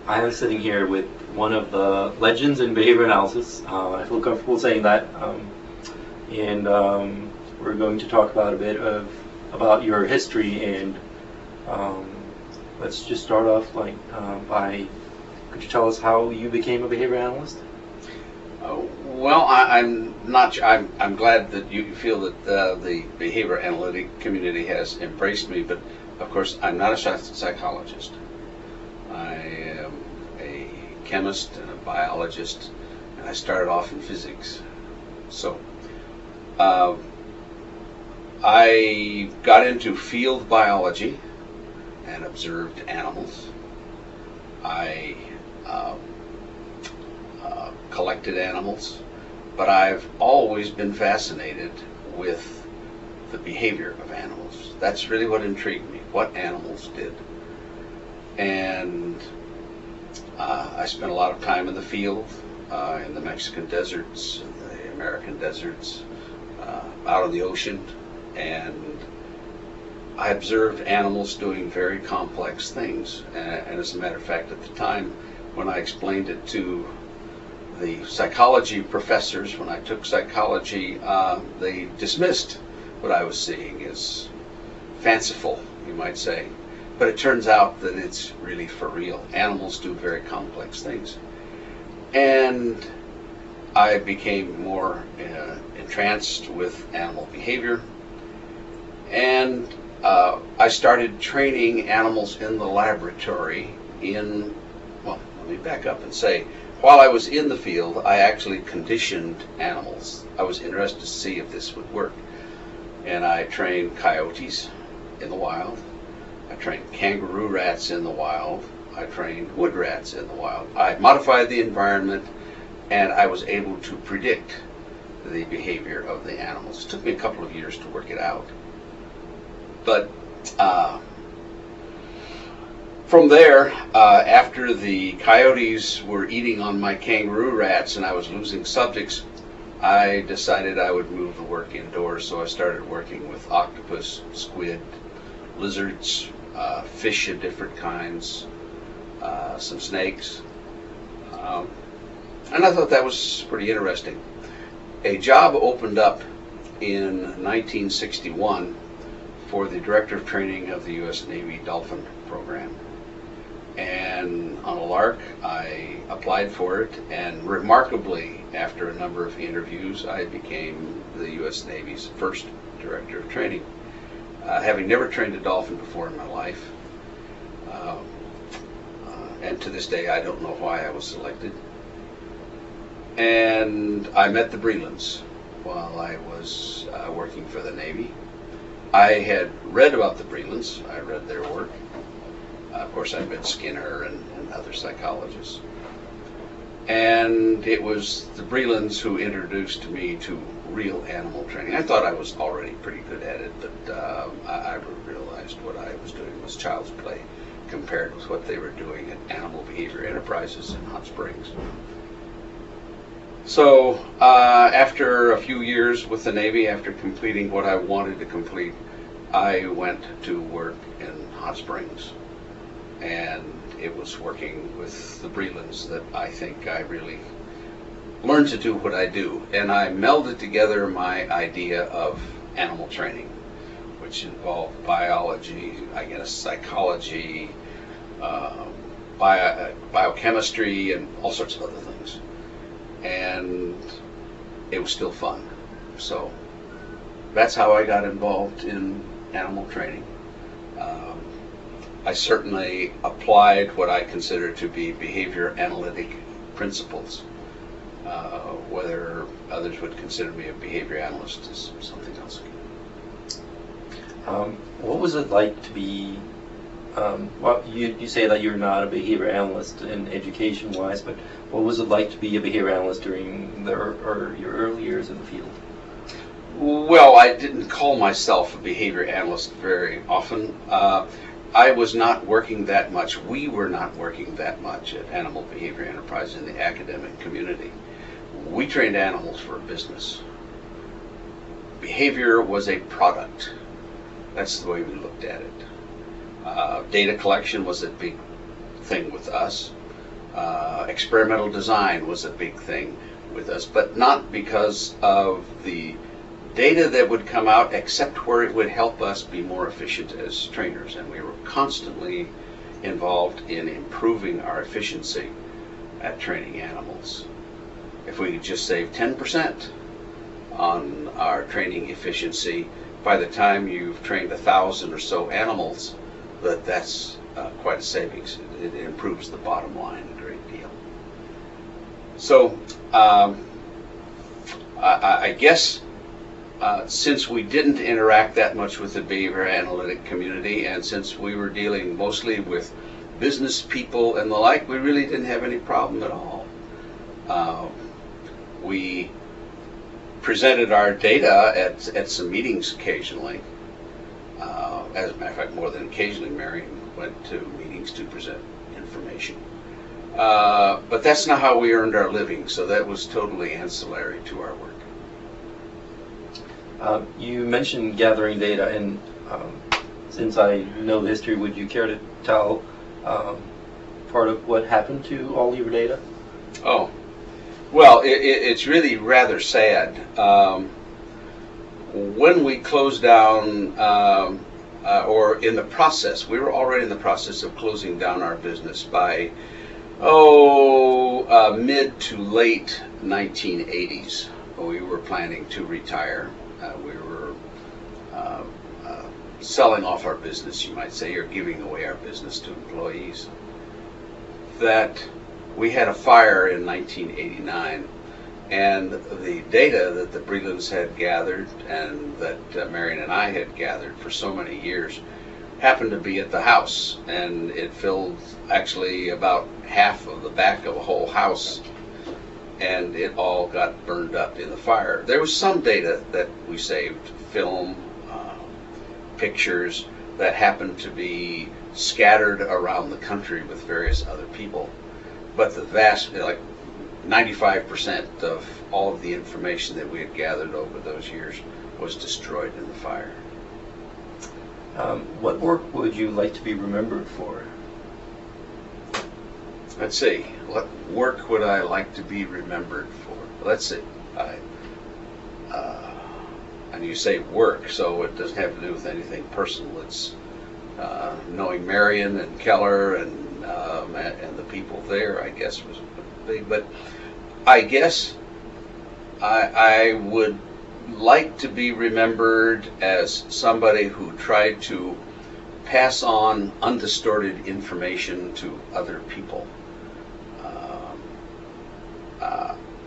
I am sitting here with one of the legends in behavior analysis. I feel comfortable saying that. And we're going to talk about a bit about your history. And let's just start off by, could you tell us how you became a behavior analyst? Well, I'm not. I'm glad that you feel that the behavior analytic community has embraced me, but of course, I'm not a psychologist. I am a chemist and a biologist, and I started off in physics. So I got into field biology and observed animals. I collected animals, but I've always been fascinated with the behavior of animals. That's really what intrigued me, what animals did. And I spent a lot of time in the field, in the Mexican deserts, in the American deserts, out on the ocean, and I observed animals doing very complex things. And as a matter of fact, at the time when I explained it to the psychology professors, when I took psychology, they dismissed what I was seeing as fanciful, you might say. But it turns out that it's really for real. Animals do very complex things. And I became more entranced with animal behavior. And I started training animals in the laboratory well, let me back up and say, while I was in the field, I actually conditioned animals. I was interested to see if this would work. And I trained coyotes in the wild. I trained kangaroo rats in the wild. I trained wood rats in the wild. I modified the environment, and I was able to predict the behavior of the animals. It took me a couple of years to work it out. But from there, after the coyotes were eating on my kangaroo rats and I was losing subjects, I decided I would move the work indoors. So I started working with octopus, squid, lizards, fish of different kinds, some snakes. And I thought that was pretty interesting. A job opened up in 1961 for the Director of Training of the U.S. Navy Dolphin Program. And on a lark, I applied for it, and remarkably, after a number of interviews, I became the U.S. Navy's first Director of Training, having never trained a dolphin before in my life. And to this day, I don't know why I was selected. And I met the Brelands while I was working for the Navy. I had read about the Brelands. I read their work. Of course, I read Skinner and other psychologists. And it was the Brelands who introduced me to real animal training. I thought I was already pretty good at it, but I realized what I was doing was child's play compared with what they were doing at Animal Behavior Enterprises in Hot Springs. So after a few years with the Navy, after completing what I wanted to complete, I went to work in Hot Springs. And it was working with the Brelands that I think I really learned to do what I do. And I melded together my idea of animal training, which involved biology, I guess psychology, biochemistry, and all sorts of other things. And it was still fun. So that's how I got involved in animal training. I certainly applied what I consider to be behavior analytic principles. Whether others would consider me a behavior analyst is something else. What was it like to be, well, you say that you're not a behavior analyst in education-wise, but what was it like to be a behavior analyst during your early years in the field? Well, I didn't call myself a behavior analyst very often. I was not working that much. We were not working that much at Animal Behavior Enterprise in the academic community. We trained animals for a business. Behavior was a product. That's the way we looked at it. Data collection was a big thing with us. Experimental design was a big thing with us, but not because of the data that would come out, except where it would help us be more efficient as trainers. And we were constantly involved in improving our efficiency at training animals. If we could just save 10% on our training efficiency, by the time you've trained 1,000 or so animals, that's quite a savings. It improves the bottom line a great deal. So I guess since we didn't interact that much with the behavior analytic community, and since we were dealing mostly with business people and the like, we really didn't have any problem at all. We presented our data at some meetings occasionally. As a matter of fact, more than occasionally, Mary went to meetings to present information. But that's not how we earned our living, so that was totally ancillary to our work. You mentioned gathering data, and since I know the history, would you care to tell part of what happened to all your data? Oh, well, it's really rather sad. When we closed down, or in the process, we were already in the process of closing down our business by, mid to late 1980s. We were planning to retire. We were selling off our business, you might say, or giving away our business to employees. That we had a fire in 1989, and the data that the Brelands had gathered and that Marion and I had gathered for so many years happened to be at the house, and it filled actually about half of the back of a whole house, and it all got burned up in the fire. There was some data that we saved, film, pictures that happened to be scattered around the country with various other people. But the vast, like 95% of all of the information that we had gathered over those years was destroyed in the fire. What work would you like to be remembered for? Let's see, what work would I like to be remembered for? Let's see, and you say work, so it doesn't have to do with anything personal. It's knowing Marion and Keller and the people there, I guess, was big. But I guess I would like to be remembered as somebody who tried to pass on undistorted information to other people.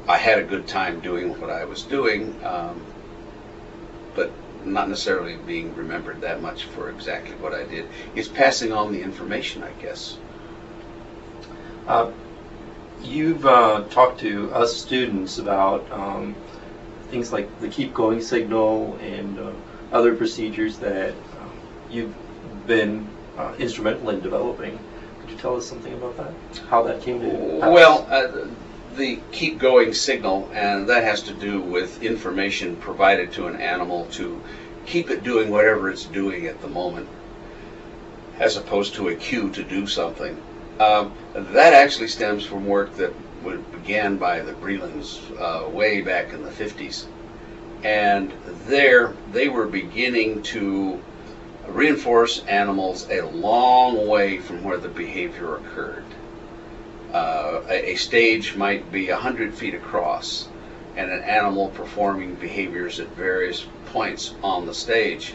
I had a good time doing what I was doing, but not necessarily being remembered that much for exactly what I did. It's passing on the information, I guess. You've talked to us students about things like the keep going signal and other procedures that you've been instrumental in developing. Could you tell us something about that? How that came to pass? Well, the keep going signal, and that has to do with information provided to an animal to keep it doing whatever it's doing at the moment, as opposed to a cue to do something. That actually stems from work that began by the Brelands way back in the 50s. And there they were beginning to reinforce animals a long way from where the behavior occurred. A stage might be 100 feet across, and an animal performing behaviors at various points on the stage.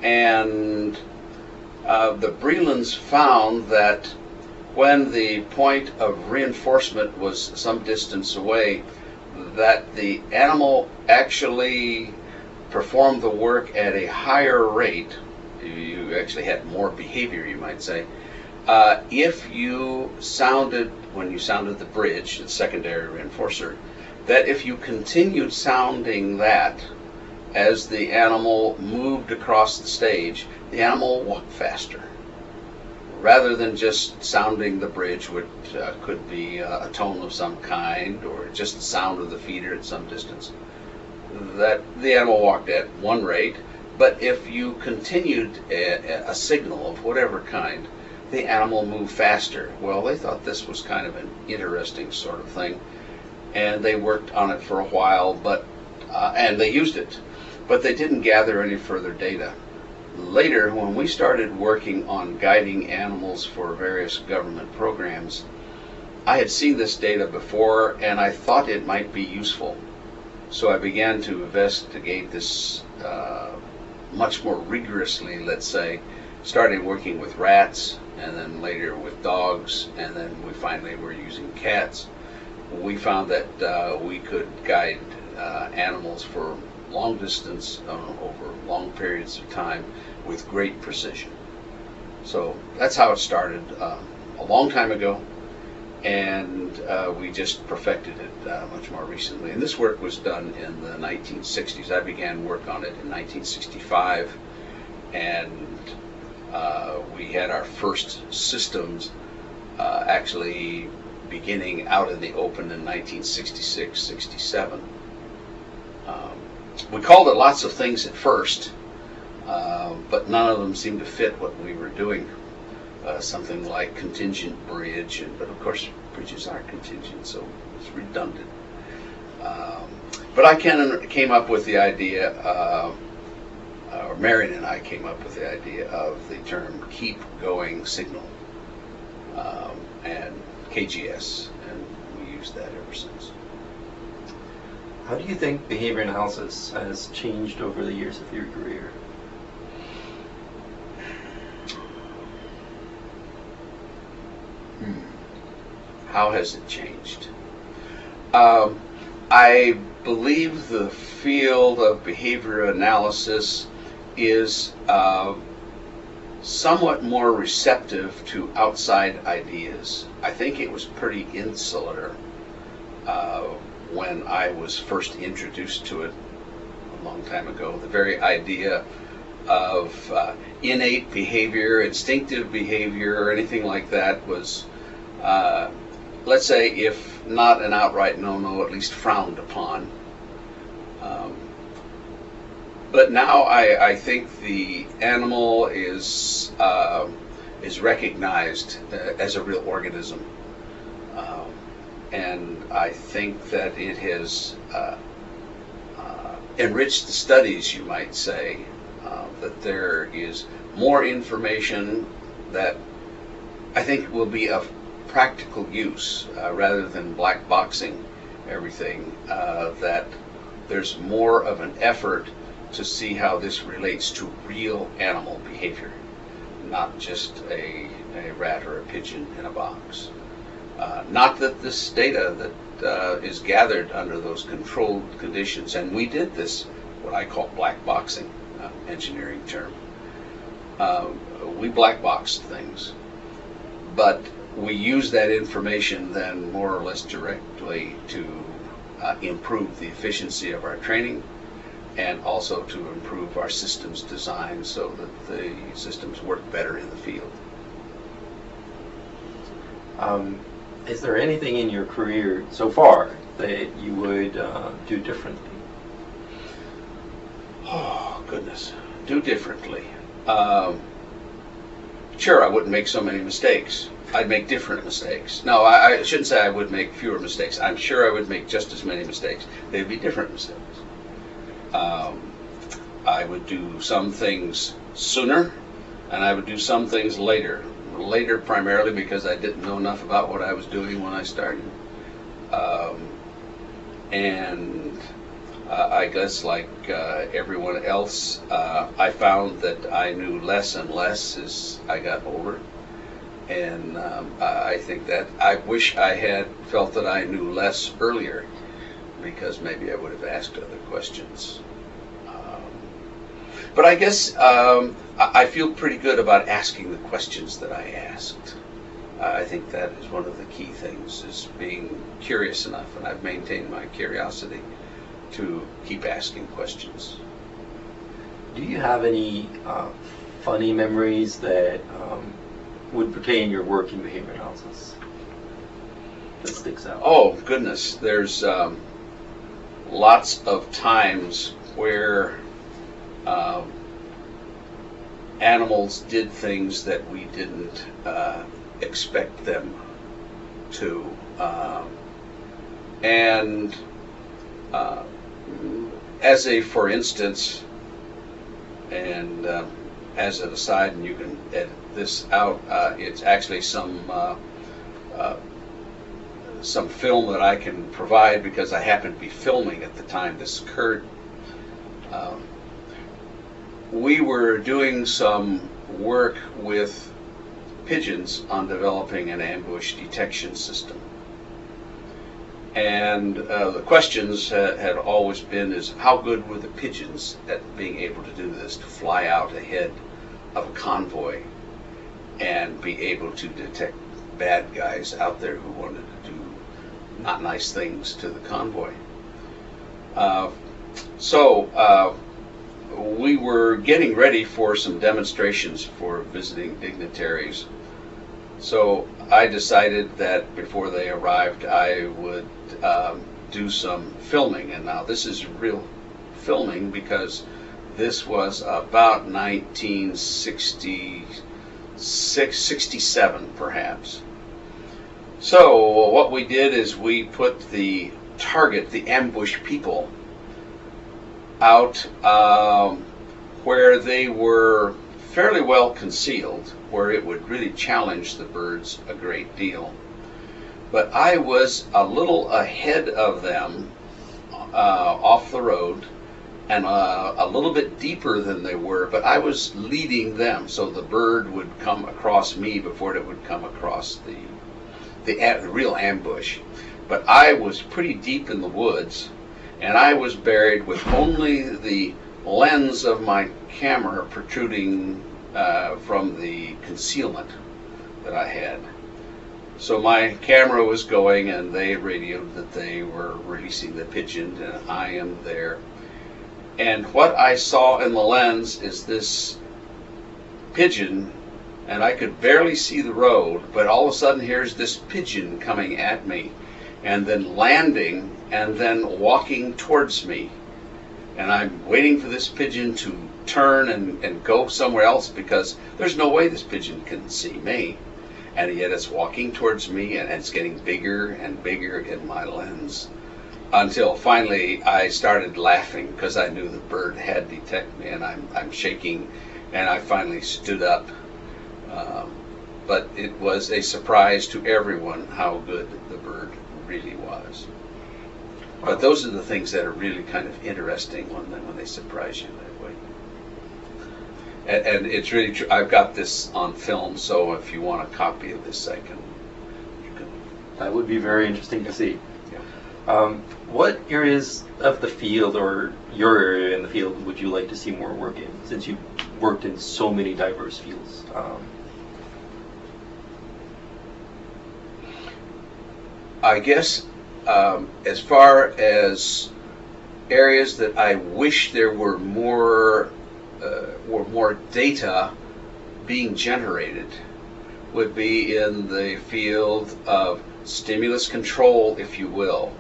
And the Brelands found that when the point of reinforcement was some distance away, that the animal actually performed the work at a higher rate. You actually had more behavior, you might say, if you sounded, when you sounded the bridge, the secondary reinforcer, that if you continued sounding that as the animal moved across the stage, the animal walked faster. Rather than just sounding the bridge, which could be a tone of some kind, or just the sound of the feeder at some distance, that the animal walked at one rate. But if you continued a signal of whatever kind, the animal move faster. Well, they thought this was kind of an interesting sort of thing, and they worked on it for a while, but and they used it, but they didn't gather any further data. Later, when we started working on guiding animals for various government programs, I had seen this data before, and I thought it might be useful. So I began to investigate this much more rigorously, let's say, starting working with rats, and then later with dogs, and then we finally were using cats. We found that we could guide animals for long distance over long periods of time with great precision. So that's how it started a long time ago, and we just perfected it much more recently. And this work was done in the 1960s. I began work on it in 1965, and we had our first systems actually beginning out in the open in 1966-67. We called it lots of things at first, but none of them seemed to fit what we were doing. Something like contingent bridge, but of course bridges aren't contingent, so it's redundant. But I came up with the idea, or Marion and I came up with the idea of the term keep going signal, and KGS, and we used that ever since. How do you think behavior analysis has changed over the years of your career? How has it changed? I believe the field of behavior analysis is somewhat more receptive to outside ideas. I think it was pretty insular when I was first introduced to it a long time ago. The very idea of innate behavior, instinctive behavior, or anything like that was, let's say, if not an outright no-no, at least frowned upon. But now I think the animal is recognized as a real organism, and I think that it has enriched the studies, you might say, that there is more information that I think will be of practical use rather than black boxing everything, that there's more of an effort to see how this relates to real animal behavior, not just a rat or a pigeon in a box. Not that this data that is gathered under those controlled conditions, and we did this, what I call black boxing, engineering term. We black boxed things, but we use that information then more or less directly to improve the efficiency of our training, and also to improve our systems design so that the systems work better in the field. Is there anything in your career so far that you would do differently? Oh, goodness. Do differently. Sure, I wouldn't make so many mistakes. I'd make different mistakes. No, I shouldn't say I would make fewer mistakes. I'm sure I would make just as many mistakes. They'd be different mistakes. I would do some things sooner, and I would do some things later. Later primarily because I didn't know enough about what I was doing when I started. I guess like everyone else, I found that I knew less and less as I got older. And I think that I wish I had felt that I knew less earlier, because maybe I would have asked other questions. But I guess I feel pretty good about asking the questions that I asked. I think that is one of the key things, is being curious enough, and I've maintained my curiosity to keep asking questions. Do you have any funny memories that would pertain your work in behavior analysis that sticks out? Oh, goodness. There's lots of times where animals did things that we didn't expect them to. And as a for instance, and as an aside, and you can edit this out, it's actually some film that I can provide because I happened to be filming at the time this occurred. We were doing some work with pigeons on developing an ambush detection system. And the questions had always been is how good were the pigeons at being able to do this, to fly out ahead of a convoy and be able to detect bad guys out there who wanted to do not nice things to the convoy. So we were getting ready for some demonstrations for visiting dignitaries. So I decided that before they arrived, I would do some filming. And now this is real filming because this was about 1966, 67 perhaps. So what we did is we put the target, the ambush people, out where they were fairly well concealed, where it would really challenge the birds a great deal. But I was a little ahead of them off the road and a little bit deeper than they were, but I was leading them, so the bird would come across me before it would come across the real ambush. But I was pretty deep in the woods, and I was buried with only the lens of my camera protruding from the concealment that I had. So my camera was going, and they radioed that they were releasing the pigeon, and I am there. And what I saw in the lens is this pigeon, and I could barely see the road, but all of a sudden here's this pigeon coming at me, and then landing, and then walking towards me. And I'm waiting for this pigeon to turn and go somewhere else because there's no way this pigeon can see me. And yet it's walking towards me, and it's getting bigger and bigger in my lens, until finally I started laughing because I knew the bird had detected me, and I'm shaking, and I finally stood up. But it was a surprise to everyone how good the bird really was. But those are the things that are really kind of interesting when they surprise you that way. And it's really true. I've got this on film, so if you want a copy of this, you can. That would be very interesting to see. Yeah. What areas of the field, or your area in the field, would you like to see more work in, since you've worked in so many diverse fields? I guess as far as areas that I wish there were more data being generated would be in the field of stimulus control, if you will.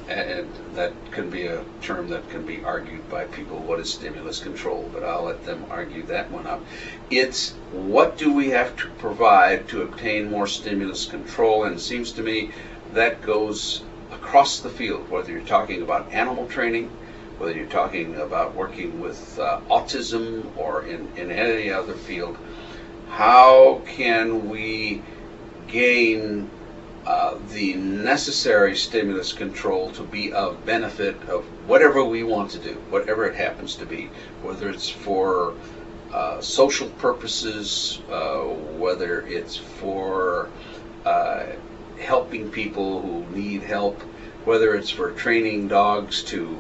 And that can be a term that can be argued by people, what is stimulus control, but I'll let them argue that one up. It's what do we have to provide to obtain more stimulus control, and it seems to me that goes across the field, whether you're talking about animal training, whether you're talking about working with autism, or in any other field. How can we gain the necessary stimulus control to be of benefit of whatever we want to do, whatever it happens to be, whether it's for social purposes, whether it's for helping people who need help, whether it's for training dogs to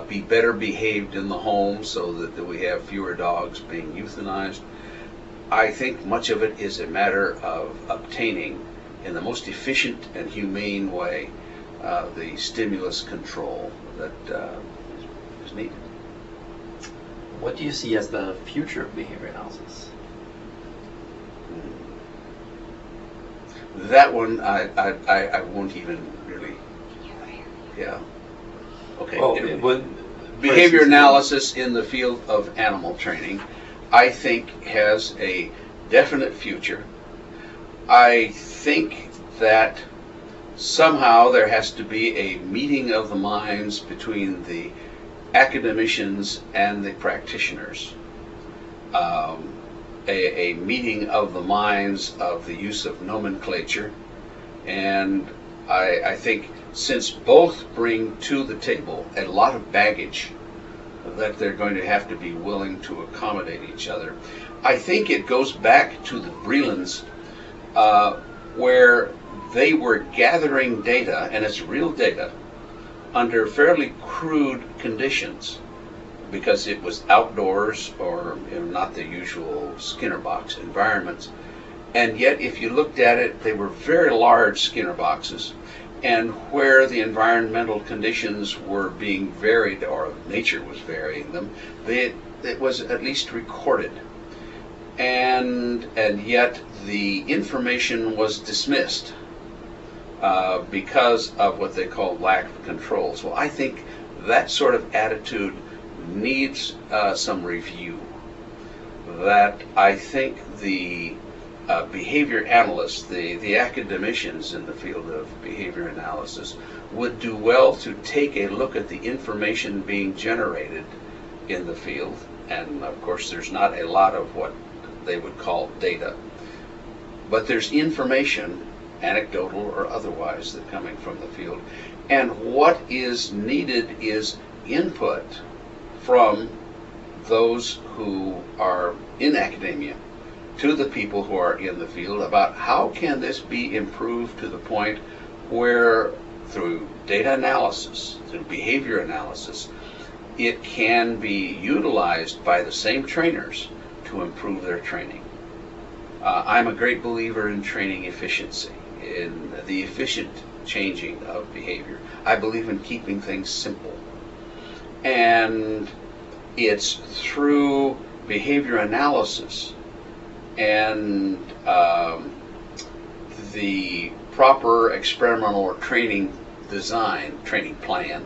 be better behaved in the home so that we have fewer dogs being euthanized. I think much of it is a matter of obtaining, in the most efficient and humane way, the stimulus control that is needed. What do you see as the future of behavior analysis? That one I won't even really. Yeah. Okay. Well, anyway. behavior analysis in the field of animal training, I think, has a definite future. I think that somehow there has to be a meeting of the minds between the academicians and the practitioners. A meeting of the minds of the use of nomenclature. And I think since both bring to the table a lot of baggage, that they're going to have to be willing to accommodate each other. I think it goes back to the Brelands, where they were gathering data, and it's real data, under fairly crude conditions, because it was outdoors or not the usual Skinner box environments. And yet, if you looked at it, they were very large Skinner boxes, and where the environmental conditions were being varied, or nature was varying them, it was at least recorded. And yet the information was dismissed because of what they call lack of control. So I think that sort of attitude needs some review. That I think the behavior analysts, the academicians in the field of behavior analysis, would do well to take a look at the information being generated in the field. And of course there's not a lot of what they would call data, but there's information, anecdotal or otherwise, that coming from the field. And what is needed is input from those who are in academia to the people who are in the field about how can this be improved to the point where, through data analysis, through behavior analysis, it can be utilized by the same trainers to improve their training. I'm a great believer in training efficiency, in the efficient changing of behavior. I believe in keeping things simple. And it's through behavior analysis and the proper experimental or training design, training plan,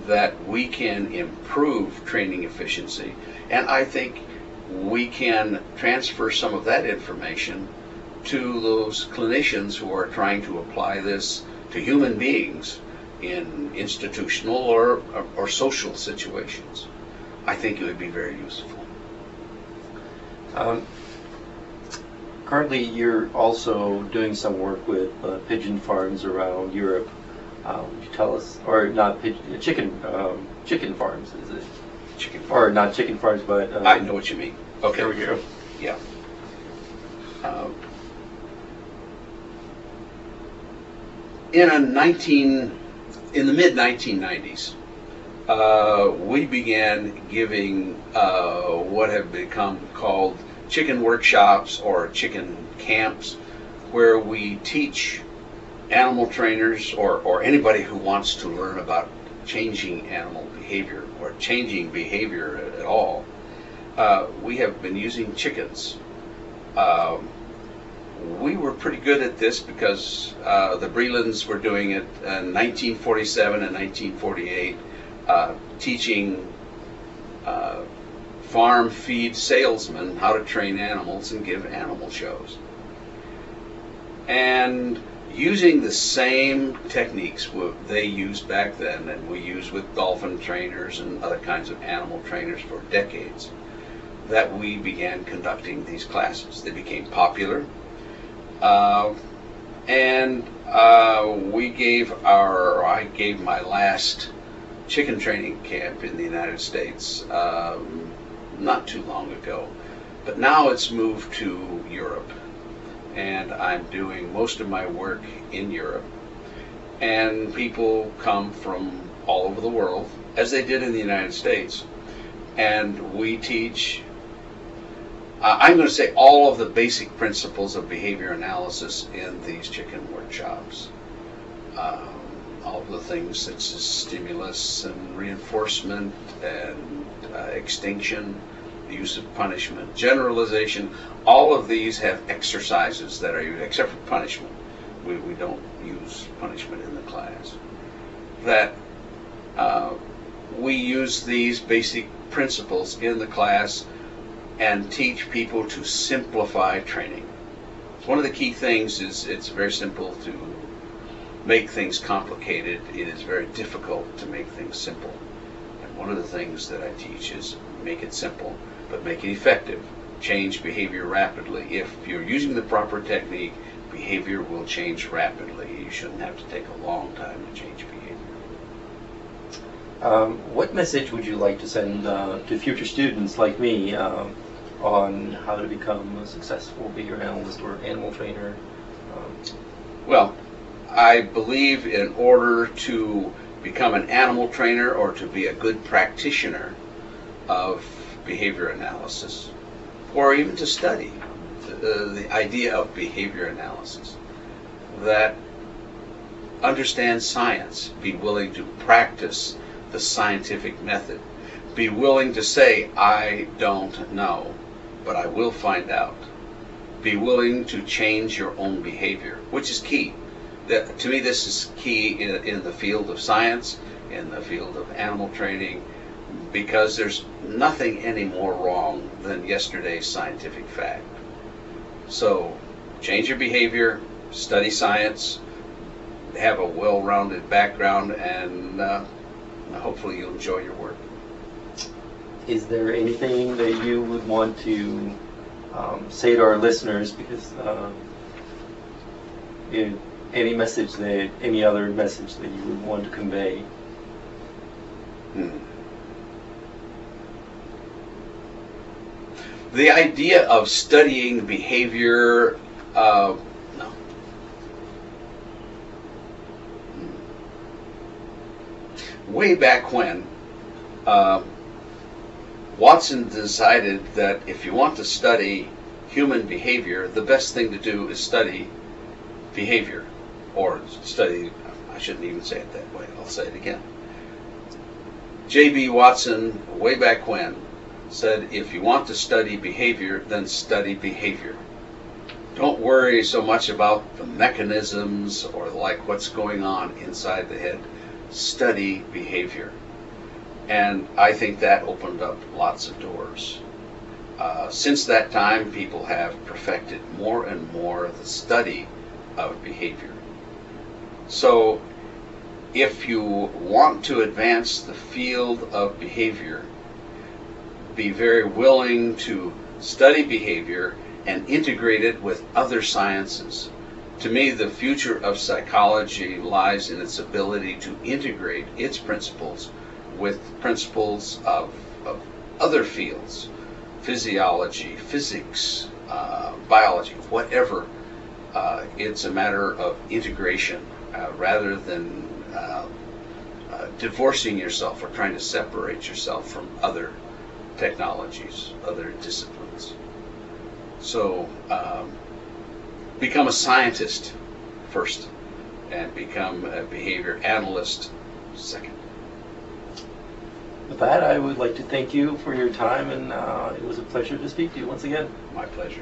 that we can improve training efficiency. And I think we can transfer some of that information to those clinicians who are trying to apply this to human beings in institutional or social situations. I think it would be very useful. Currently, you're also doing some work with pigeon farms around Europe. Would you tell us, or not pigeon, chicken farms, is it? Chicken farms. Or not chicken farms, but... I know what you mean. Okay. There we go. Yeah. In the mid-1990s, we began giving what have become called chicken workshops or chicken camps, where we teach animal trainers or anybody who wants to learn about changing animal behavior or changing behavior at all. We have been using chickens. We were pretty good at this because the Brelands were doing it in 1947 and 1948, teaching farm feed salesmen how to train animals and give animal shows. And using the same techniques they used back then and we used with dolphin trainers and other kinds of animal trainers for decades, that we began conducting these classes. They became popular. I gave my last chicken training camp in the United States not too long ago, but now it's moved to Europe, and I'm doing most of my work in Europe, and people come from all over the world, as they did in the United States, and we teach I'm going to say all of the basic principles of behavior analysis in these chicken workshops. All of the things such as stimulus and reinforcement and extinction, the use of punishment, generalization. All of these have exercises that are used, except for punishment. We don't use punishment in the class. That we use these basic principles in the class and teach people to simplify training. One of the key things is it's very simple to make things complicated. It is very difficult to make things simple. And one of the things that I teach is make it simple, but make it effective. Change behavior rapidly. If you're using the proper technique, behavior will change rapidly. You shouldn't have to take a long time to change behavior. What message would you like to send to future students like me on how to become a successful behavior analyst or animal trainer? Well, I believe in order to become an animal trainer or to be a good practitioner of behavior analysis, or even to study the idea of behavior analysis, that understand science, be willing to practice the scientific method, be willing to say, I don't know, but I will find out. Be willing to change your own behavior, which is key. To me, this is key in the field of science, in the field of animal training, because there's nothing any more wrong than yesterday's scientific fact. So change your behavior, study science, have a well-rounded background, and hopefully you'll enjoy your work. Is there anything that you would want to say to our listeners? Because any other message that you would want to convey? The idea of studying behavior, no. Way back when, Watson decided that if you want to study human behavior, the best thing to do is study behavior, or study, I shouldn't even say it that way, I'll say it again. J.B. Watson, way back when, said if you want to study behavior, then study behavior. Don't worry so much about the mechanisms or like what's going on inside the head. Study behavior. And I think that opened up lots of doors. Since that time, people have perfected more and more the study of behavior. So if you want to advance the field of behavior, be very willing to study behavior and integrate it with other sciences. To me, the future of psychology lies in its ability to integrate its principles with principles of other fields, physiology, physics, biology, whatever. It's a matter of integration rather than divorcing yourself or trying to separate yourself from other technologies, other disciplines. So become a scientist first and become a behavior analyst second. With that, I would like to thank you for your time, and it was a pleasure to speak to you once again. My pleasure.